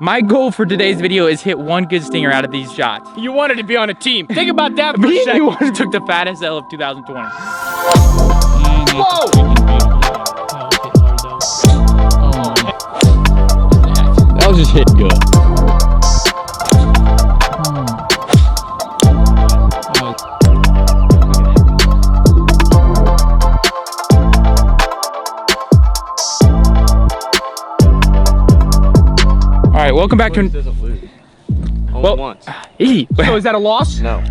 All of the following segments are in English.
My goal for today's video is hit one good stinger out of these shots. You wanted to be on a team. Think about that for a second. You took the fattest L of 2020. Whoa! That was just hit good. All right, welcome back to. Only once. Easy. So is that a loss? No.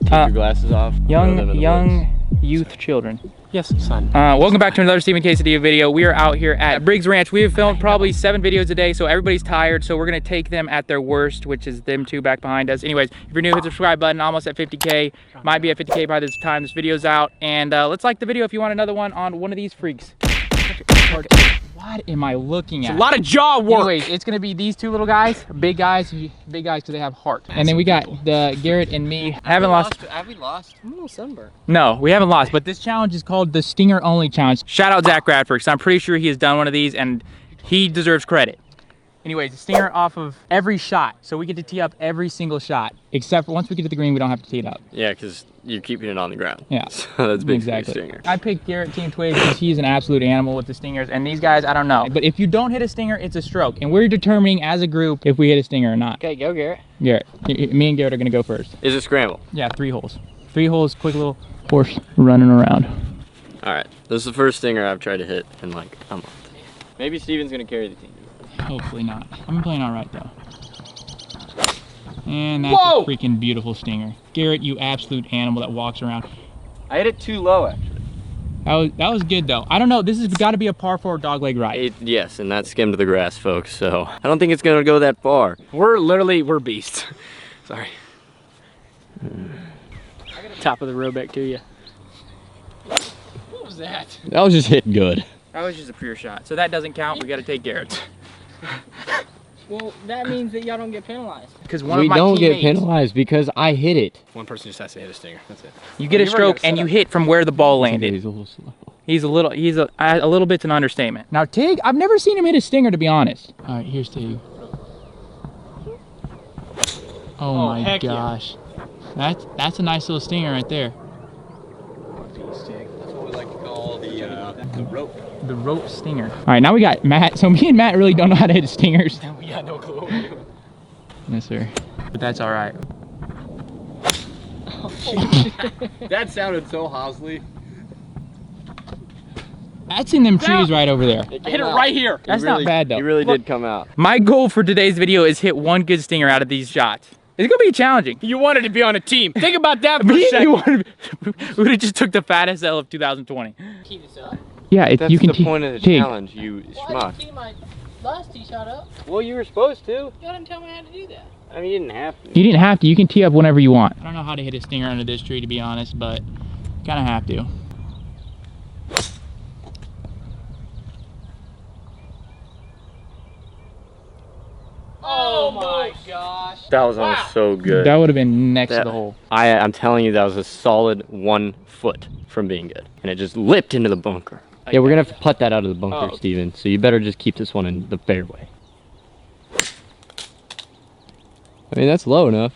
Take your glasses off. Young youth children. Yes, son. Welcome back to another Stephen Castaneda video. We are out here at Briggs Ranch. We have filmed probably 7 videos a day, so everybody's tired. So we're gonna take them at their worst, which is them two back behind us. Anyways, if you're new, hit the subscribe button. Almost at 50K. Might be at 50K by the time this video's out. And let's like the video if you want another one on one of these freaks. What am I looking at? It's a lot of jaw work. Anyways, it's gonna be these two little guys, big guys because they have heart. And then we got the Garrett and me. I haven't lost. Have we lost? I'm a little sunburned. No, we haven't lost, but this challenge is called the Stinger Only Challenge. Shout out Zach Radford, because I'm pretty sure he has done one of these and he deserves credit. Anyways, the stinger off of every shot. So we get to tee up every single shot, except for once we get to the green, we don't have to tee it up. Yeah, because you're keeping it on the ground. Yeah, so that's basically exactly. a stinger. I picked Garrett Team Twig because he's an absolute animal with the stingers, and these guys, I don't know. But if you don't hit a stinger, it's a stroke, and we're determining as a group if we hit a stinger or not. Okay, go Garrett. Garrett, me and Garrett are gonna go first. Is it scramble? Yeah, 3 holes. 3 holes, quick little horse running around. All right, this is the first stinger I've tried to hit in like a month. Maybe Steven's gonna carry the team. Hopefully not. I'm playing all right though. And that's Whoa! a freaking beautiful stinger. Garrett, you absolute animal that walks around. I hit it too low actually. That was good though. I don't know, this has got to be a par 4 dogleg ride. Yes, and that skimmed the grass, folks, so I don't think it's gonna go that far. We're beasts. Sorry. Top of the row back to you. What was that? That was just hit good. That was just a pure shot. So that doesn't count. We got to take Garrett's. Well, that means that y'all don't get penalized. Because one We of my don't teammates, get penalized because I hit it. One person just has to hit a stinger. That's it. you get a stroke and you hit from where the ball landed. He's a little slow. He's a little bit's an understatement. Now Tig, I've never seen him hit a stinger to be honest. All right, here's Tig. Oh my heck yeah. gosh. That's a nice little stinger right there. That's what we like to call the rope. The rope stinger. All right, now we got Matt. So me and Matt really don't know how to hit stingers. We got no clue what we're doing. Yes, sir. But that's all right. That sounded so Hosley. That's in them trees right over there. I hit it right here. That's not bad though. He really did come out. My goal for today's video is hit one good stinger out of these shots. It's gonna be challenging. You wanted to be on a team. Think about that for a second. We would have just took the fattest L of 2020. Keep this up. Yeah, That's you can the point of the Tig. challenge, you Well, I schmuck. didn't keep my last tee shot up. Well, you were supposed to. Y'all didn't tell me how to do that. I mean, you didn't have to. You didn't have to. You can tee up whenever you want. I don't know how to hit a stinger under this tree, to be honest, but kind of have to. Oh my gosh. That was almost so good. That would have been next to the hole. I'm telling you, that was a solid 1 foot from being good. And it just lipped into the bunker. Yeah, we're gonna have to putt that out of the bunker, Steven. So you better just keep this one in the fairway. I mean, that's low enough.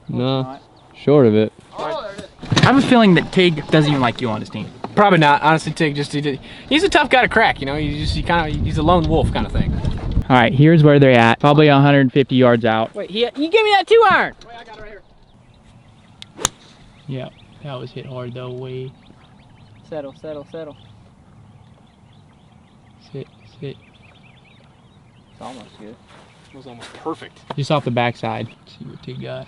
No, short of it. Oh, there it is. I have a feeling that Tig doesn't even like you on his team. Probably not. Honestly, Tig he's a tough guy to crack, you know? He's a lone wolf kind of thing. All right, here's where they're at. Probably 150 yards out. Wait, you gave me that 2-iron. Wait, I got it right here. Yeah, that was hit hard though. Way. Settle, settle, settle. Sit. It's almost good. It was almost perfect. Just off the backside. See what Tig got.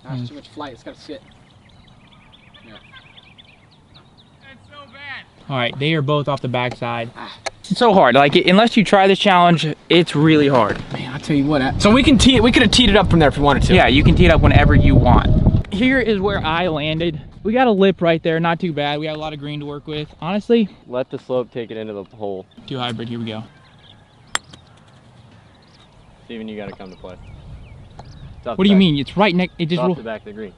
That's too much flight. It's got to sit. Yeah. All right, they are both off the backside. It's so hard. Like, unless you try this challenge, it's really hard. Man, I'll tell you what. So we could have teed it up from there if we wanted to. Yeah, you can tee it up whenever you want. Here is where I landed. We got a lip right there, not too bad. We got a lot of green to work with. Honestly, Let the slope take it into the hole. 2 hybrid, here we go. Steven, you gotta come to play. What do you mean? It's right next, it just Off roll. the back of the green.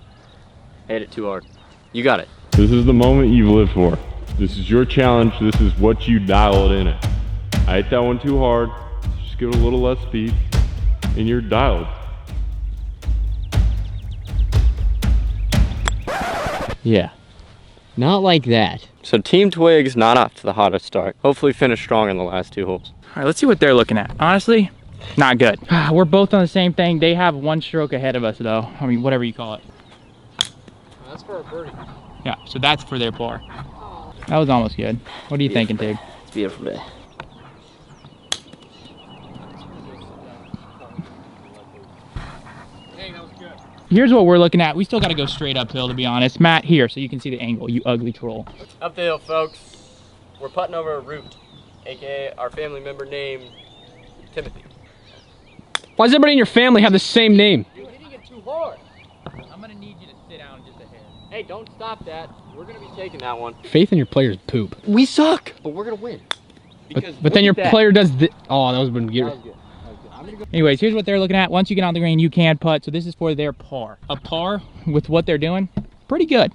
Hit it too hard. You got it. This is the moment you've lived for. This is your challenge. This is what you dialed in it. I hit that one too hard. Just give it a little less speed, and you're dialed. Yeah. Not like that. So Team Twigs not off to the hottest start. Hopefully finish strong in the last 2 holes. All right, let's see what they're looking at. Honestly, not good. We're both on the same thing. They have 1 stroke ahead of us though. I mean, whatever you call it. That's for a birdie. Yeah, so that's for their par. That was almost good. What are you thinking, Tig? It's a beautiful day. Here's what we're looking at. We still got to go straight uphill, to be honest. Matt, here, so you can see the angle, you ugly troll. Up the hill, folks. We're putting over a root, aka our family member named Timothy. Why does everybody in your family have the same name? You're hitting it too hard. I'm going to need you to sit down just a hair. Hey, don't stop that. We're gonna be taking that one. Faith in your players poop. We suck, but we're gonna win. But then your player does the. Oh, that was been good. That was good. I'm gonna go. Anyways, here's what they're looking at. Once you get on the green, you can putt. So this is for their par. A par with what they're doing, pretty good.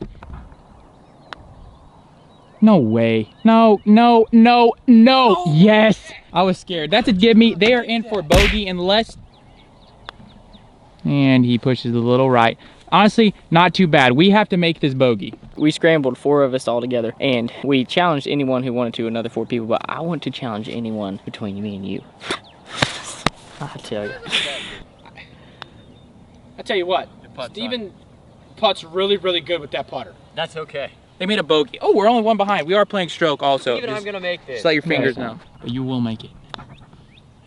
No way. No, no, no, no. Yes. I was scared. That's a give me. They are in for bogey unless. And he pushes a little right. Honestly, not too bad. We have to make this bogey. We scrambled 4 of us all together, and we challenged anyone who wanted to, another 4 people, but I want to challenge anyone between me and you. I tell you. I tell you what, Steven putts really, really good with that putter. That's okay. They made a bogey. Oh, we're only 1 behind. We are playing stroke also. Even I'm gonna make this. Just let your fingers know. But you will make it.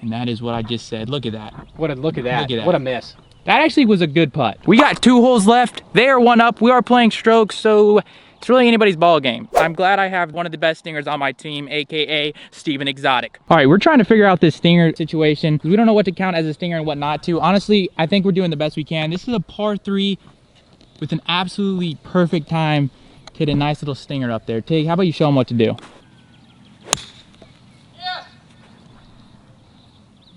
And that is what I just said. Look at that. Look at that. Look at that. What a miss. That actually was a good putt. We got 2 holes left. They are 1 up. We are playing strokes, so it's really anybody's ball game. I'm glad I have one of the best stingers on my team, aka Steven Exotic. All right, we're trying to figure out this stinger situation. We don't know what to count as a stinger and what not to. Honestly, I think we're doing the best we can. This is a par 3 with an absolutely perfect time to hit a nice little stinger up there. Tig, how about you show them what to do? Yes.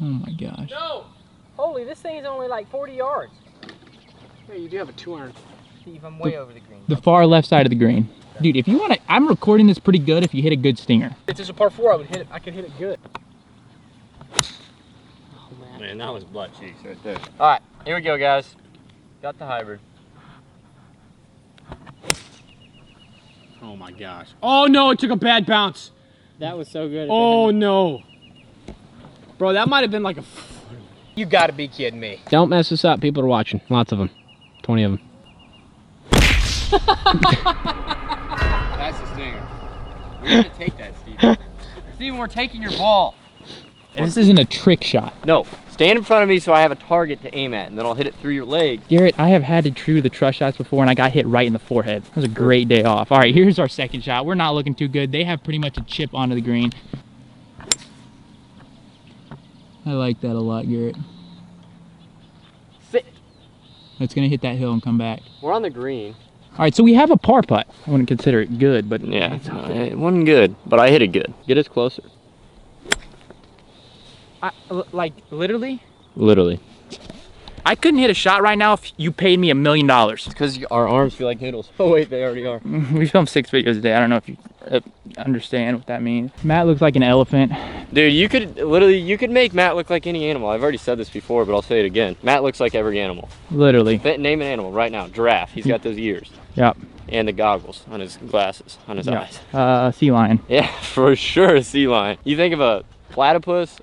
Oh my gosh. No. Holy, this thing is only like 40 yards. Yeah, you do have a 200. Steve, I'm way over the green. The far left side of the green. Dude, if you want to, I'm recording this pretty good if you hit a good stinger. If this is a par 4, I could hit it good. Oh man, that was butt cheeks right there. All right, here we go, guys. Got the hybrid. Oh my gosh. Oh no, it took a bad bounce. That was so good. Oh no. Bro, that might have been like a... You gotta be kidding me. Don't mess this up. People are watching. Lots of them. 20 of them. That's the stinger. We're gonna take that, Steven. Steven, we're taking your ball. And this isn't a trick shot. No, stand in front of me so I have a target to aim at, and then I'll hit it through your leg. Garrett, I have had to true the trust shots before and I got hit right in the forehead. It was a great day off. All right, here's our second shot. We're not looking too good. They have pretty much a chip onto the green. I like that a lot, Garrett. Sit. It's gonna hit that hill and come back. We're on the green. All right, so we have a par putt. I wouldn't consider it good, but Yeah, it wasn't good, but I hit it good. Get us closer. like literally, Literally. I couldn't hit a shot right now if you paid me $1 million. Because our arms feel like noodles. Oh wait, they already are. We film 6 videos a day. I don't know if you understand what that means. Matt looks like an elephant. Dude, you could make Matt look like any animal. I've already said this before, but I'll say it again. Matt looks like every animal. Literally. Name an animal right now. Giraffe. He's got those ears. Yep. And the goggles on his glasses, on his eyes. Sea lion. Yeah, for sure, a sea lion. You think of a platypus,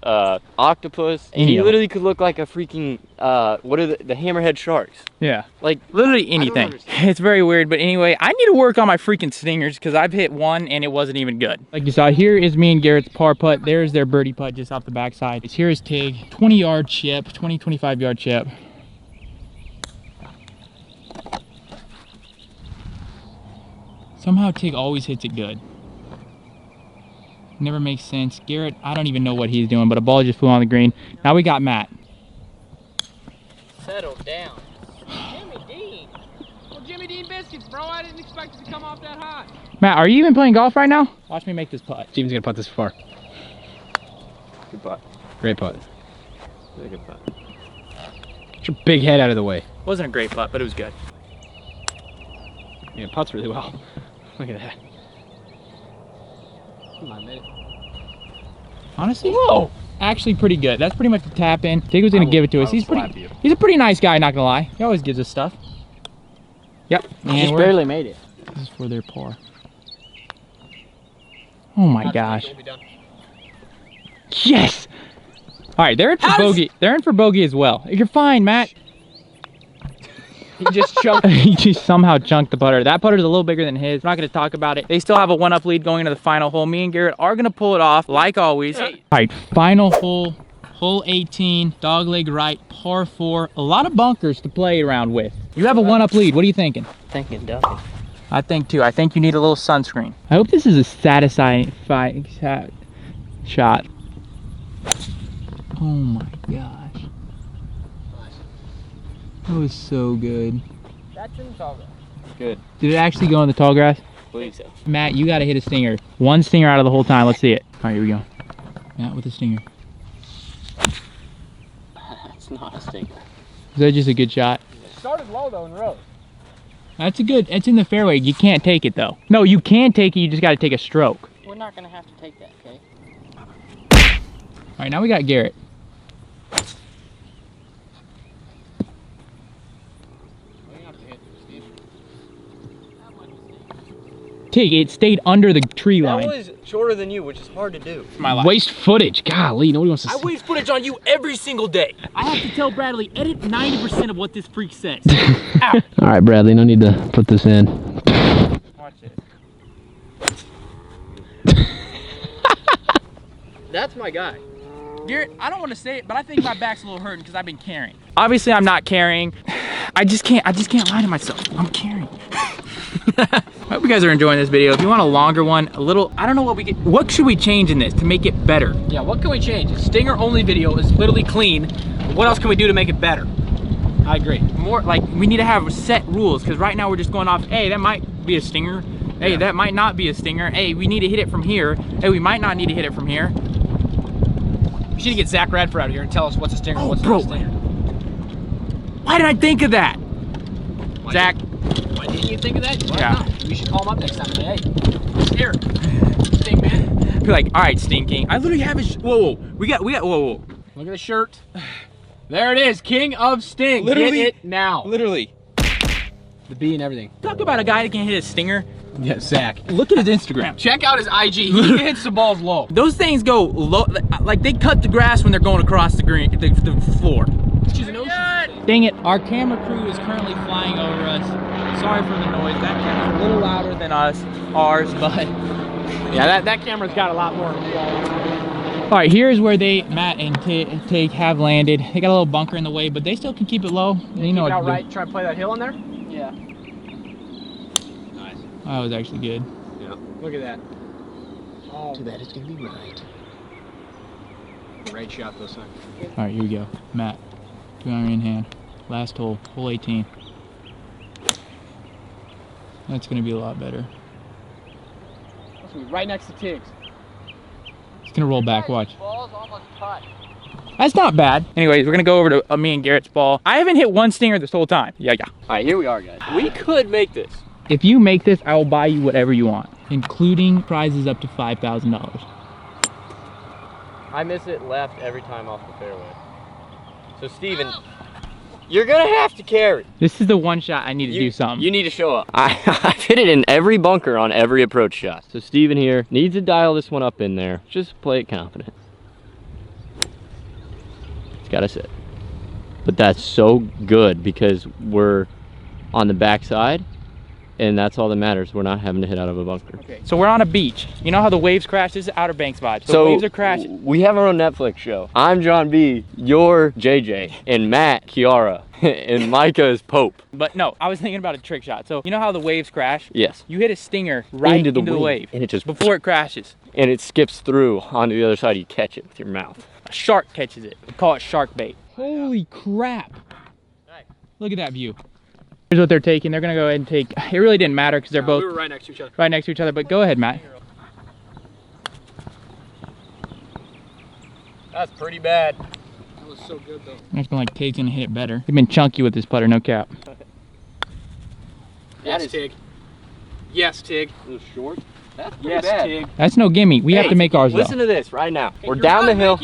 octopus, and he literally could look like a freaking, what are the hammerhead sharks? Yeah. Like, literally anything. It's very weird, but anyway, I need to work on my freaking stingers because I've hit one and it wasn't even good. Like you saw, here is me and Garrett's par putt. There's their birdie putt just off the backside. Here is Tig, 20-yard chip, 25-yard chip. Somehow Tig always hits it good. Never makes sense. Garrett, I don't even know what he's doing, but a ball just flew on the green. Now we got Matt. Settle down. Jimmy Dean. Well, Jimmy Dean biscuits, bro. I didn't expect it to come off that hot. Matt, are you even playing golf right now? Watch me make this putt. Steven's gonna putt this far. good putt. Great putt. Really good putt. Get your big head out of the way. Wasn't a great putt, but it was good. Yeah, putts really well. Look at that. Honestly, whoa, actually pretty good. That's pretty much the tap in. Tig was gonna give it to us. He's a pretty nice guy, not gonna lie. He always gives us stuff. Yep. Just barely made it. This is for their par. Oh my gosh. Yes. All right, they're in for bogey. They're in for bogey as well. You're fine, Matt. He just chunked. He just somehow chunked the putter. That putter's a little bigger than his. We're not going to talk about it. They still have a 1-up lead going into the final hole. Me and Garrett are going to pull it off, like always. All right, final hole, hole 18, dogleg right, par 4. A lot of bunkers to play around with. You have a 1-up lead. What are you thinking? Thinking Duncan. I think too. I think you need a little sunscreen. I hope this is a satisfying shot. Oh my gosh. That was so good. That's in the tall grass. Good. Did it actually go in the tall grass? I believe so. Matt, you gotta hit a stinger. One stinger out of the whole time. Let's see it. All right, here we go. Matt with a stinger. That's not a stinker. Is that just a good shot? It started low though and rose. That's a good, it's in the fairway. You can't take it though. No, you can take it, you just gotta take a stroke. We're not gonna have to take that, okay? All right, now we got Garrett. Tig, it stayed under the tree line. That was shorter than you, which is hard to do. My life. Waste footage. Golly, nobody wants to see. I waste footage on you every single day. I have to tell Bradley, edit 90% of what this freak says. Ow. All right, Bradley, no need to put this in. Watch it. That's my guy. Garrett, I don't want to say it, but I think my back's a little hurting because I've been carrying. Obviously, I'm not carrying. I just can't lie to myself. I'm carrying. I hope you guys are enjoying this video. If you want a longer one, a little, I don't know what should we change in this to make it better? Yeah, what can we change? Stinger only video is literally clean. What else can we do to make it better? I agree. More like we need to have set rules because right now we're just going off, hey, that might be a stinger. Hey, that might not be a stinger. Hey, we need to hit it from here. Hey, we might not need to hit it from here. We should get Zach Radford out here and tell us what's a stinger and what's bro. not a stinger. Why did I think of that? Zach. Why didn't you think of that? Why Yeah. not? We should call him up next time and say, hey, here, stink man. Be like, all right, stinking. I literally have his. Whoa, we got. Whoa. Look at the shirt. There it is, King of Sting. Literally- Get it now. Literally. The B and everything. Talk about a guy that can hit a stinger. Yeah, Zach. Look at his Instagram. Check out his IG. He hits the balls low. Those things go low, like they cut the grass when they're going across the green, the floor. She's an ocean. Dang it, our camera crew is currently flying over us. Sorry for the noise. That camera's a little louder than ours, but Yeah, that camera's got a lot more. all right, here's where Matt and Tig have landed. They got a little bunker in the way, but they still can keep it low. They know what to do. Right, try to play that hill in there. Yeah. Nice. That was actually good. Yeah. Look at that. Oh, Too bad it's gonna be right. great shot this time. All right, here we go. Matt, 2-iron in hand. Last hole, hole 18. That's gonna be a lot better. That's gonna be right next to Tiggs. It's gonna roll back, watch. Ball's almost cut. That's not bad. Anyways, we're gonna go over to me and Garrett's ball. I haven't hit one stinger this whole time. Yeah. All right, here we are, guys. We could make this. If you make this, I will buy you whatever you want, including prizes up to $5,000. I miss it left every time off the fairway. So, Steven, you're gonna have to carry. This is the one shot I need to do something. You need to show up. I've hit it in every bunker on every approach shot. So Steven here needs to dial this one up in there. Just play it confident. It's gotta sit. But that's so good because we're on the backside and that's all that matters. We're not having to hit out of a bunker. Okay, so we're on a beach. You know how the waves crash? This is Outer Banks vibe. So So waves are crashing. we have our own Netflix show. I'm John B, you're JJ, and Matt, Kiara, and Micah is Pope. But no, I was thinking about a trick shot. So you know how the waves crash? Yes. You hit a stinger right into the wind, wave and it just before it crashes. and it skips through onto the other side. You catch it with your mouth. A shark catches it. We call it shark bait. Holy crap. Look at that view. Here's what they're taking. They're gonna go ahead and take, it really didn't matter because they're both We were right next to each other. right next to each other, but go ahead, Matt. That's pretty bad. That was so good though. I'm just gonna like, Tig's gonna hit it better. He's been chunky with this putter, no cap. Yes, Tig. Yes, Tig. A little short. Yes, Tig. That's no gimme. We have to make ours, Listen though. to this right now. We're down the hill.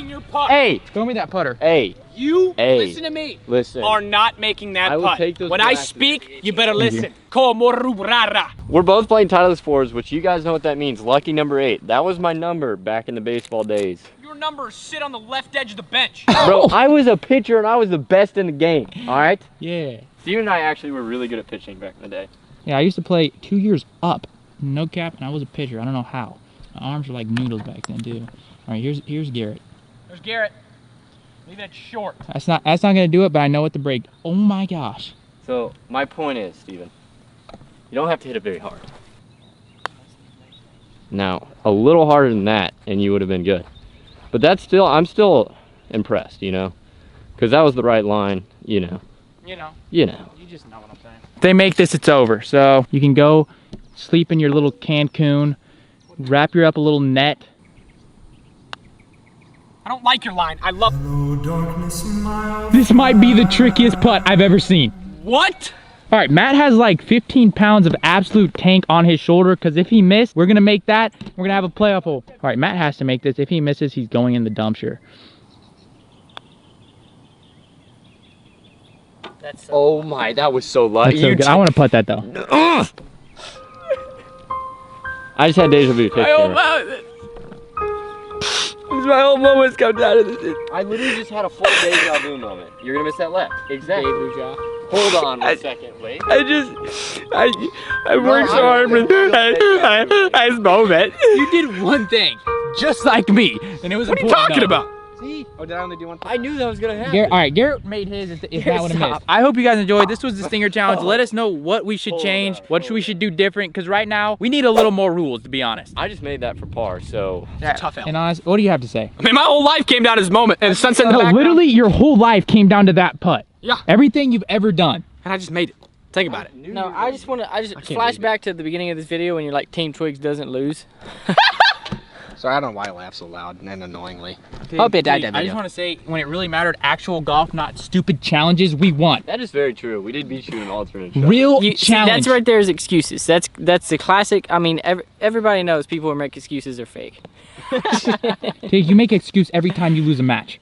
Hey, Throw me that putter. hey, You Hey. listen to me. listen. Are not making that I will putt. take those When I glasses. speak, you better Thank you. listen. Komorubrara. We're both playing Titleist fours, which you guys know what that means. Lucky number 8. That was my number back in the baseball days. Your numbers sit on the left edge of the bench. Bro, I was a pitcher and I was the best in the game. All right. Yeah. Steven and I actually were really good at pitching back in the day. Yeah, I used to play 2 years up, no cap, and I was a pitcher. I don't know how. My arms were like noodles back then, too. All right, here's Garrett. There's Garrett. Leave it short. That's not gonna do it, but I know what to break. Oh my gosh. So my point is, Steven, you don't have to hit it very hard. Now, a little harder than that, and you would have been good. But that's still, I'm still impressed, you know, because that was the right line, you know. You know. You know. You just know what I'm saying. If they make this, it's over. So you can go sleep in your little Cancun, wrap your up a little net. I don't like your line. I love. This might be the trickiest putt I've ever seen. What? All right, Matt has like 15 pounds of absolute tank on his shoulder, because if he missed, we're gonna make that. We're gonna have a playoff hole. All right, Matt has to make this. If he misses, he's going in the dumpster. That's Oh my, that was so lucky. That's so good. I want to putt that though. I just had deja vu. Take care. My whole moment's come down to this. I literally just had a full deja vu moment. You're gonna miss that left. Exactly. Hold on one second. Wait. I worked so hard for this moment. You did one thing, just like me, and it was. What are you talking about? See? Oh, did I only do one thing? I knew that was gonna happen. Garrett, all right, Garrett made his if that would have missed. I hope you guys enjoyed. This was the Stinger Challenge. Let us know what we should change, what we should do different, because right now, we need a little more rules, to be honest. I just made that for par, so. It's a tough L. And honest, what do you have to say? I mean, my whole life came down to this moment, and the sunset in the No, background. literally your whole life came down to that putt. Yeah. Everything you've ever done. And I just made it. Think about it. No, I just want to. I just can't flash believe it. back to the beginning of this video when you're like, Team Twigs doesn't lose. Sorry, I don't know why I laugh so loud and annoyingly. Hope it died I that just video. want to say, when it really mattered, actual golf, not stupid challenges, we won. That is very true. We did beat you in an alternate shot. Real See, challenge. that's right there is excuses. That's the classic. I mean, everybody knows people who make excuses are fake. Tig, you make an excuse every time you lose a match.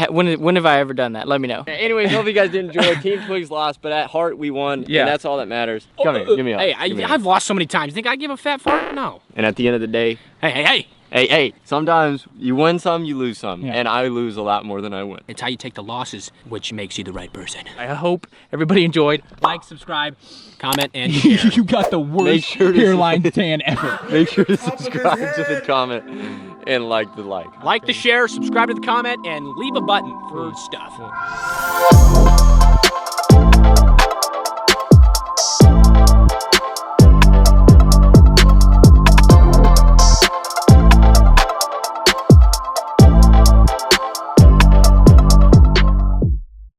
When have I ever done that? Let me know. Anyways, hope you guys did enjoy. Team Twigs lost, but at heart we won. Yeah. And that's all that matters. Come here, give me a hug. Hey, Give me a hug. I've lost so many times. You think I give a fat fart? No. And at the end of the day, Hey. hey, sometimes you win some, you lose some. Yeah. And I lose a lot more than I win. It's how you take the losses, which makes you the right person. I hope everybody enjoyed. Like, subscribe, comment, and You got the Make worst sure to- hairline tan ever. Make sure to subscribe to the comment and like the like. like the share, subscribe to the comment, and leave a button for stuff.